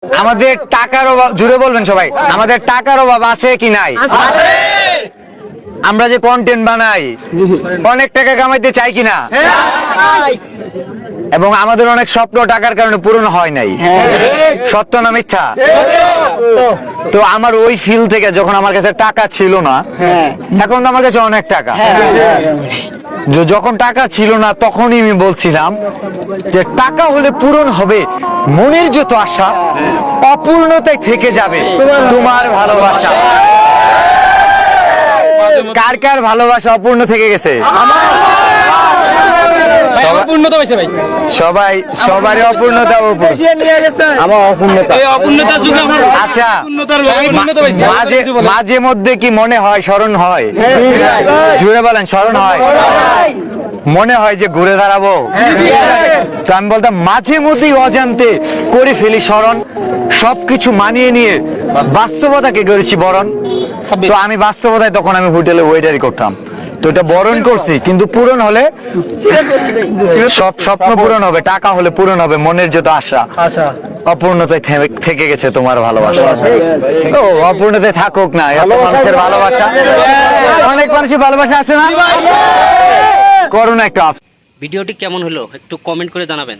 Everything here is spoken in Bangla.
আমাদের টাকার অভাব, জুড়ে বলবেন সবাই, আমাদের টাকার অভাব আছে কি নাই? আমরা যে কন্টেন্ট বানাই অনেক টাকা কামাইতে চাই কিনা, এবং আমাদের অনেক স্বপ্ন টাকার কারণে পূরণ হয় নাই, সত্য না মিথ্যা? তো আমার ওই ফিল থেকে যখন আমার কাছে টাকা ছিল না, এখন তো আমার কাছে অনেক টাকা, যখন টাকা ছিল না তখনই আমি বলছিলাম যে টাকা হলে পূরণ হবে মনের যত আশা, অপূর্ণতায় থেকে যাবে তোমার ভালোবাসা। কার কার ভালোবাসা অপূর্ণ থেকে গেছে? সবাই, সবারই অপূর্ণতা। আচ্ছা, মাঝে মধ্যে কি মনে হয়, স্মরণ হয়? জুড়ে বলেন, স্মরণ হয়? মনে হয় যে ঘুরে দাঁড়াবো? তো আমি বলতাম মাঝে মধ্যেই অজান্তে করে ফেলি স্মরণ, সবকিছু মানিয়ে নিয়ে বাস্তবতাকে করেছি বরণ। তো আমি বাস্তবতায় তখন আমি হোটেলে ওয়েটারি করতাম, তো এটা বরণ করছি, কিন্তু পূরণ হলে সব স্বপ্ন পূরণ হবে, টাকা হলে পূরণ হবে মনের যত আশা, অপূর্ণতায় থেকে গেছে তোমার ভালোবাসা। তো অপূর্ণতায় থাকুক না, এত মানুষের ভালোবাসা, অনেক মানুষের ভালোবাসা আছে না? করোনা একটা ভিডিওটি কেমন হলো একটু কমেন্ট করে জানাবেন।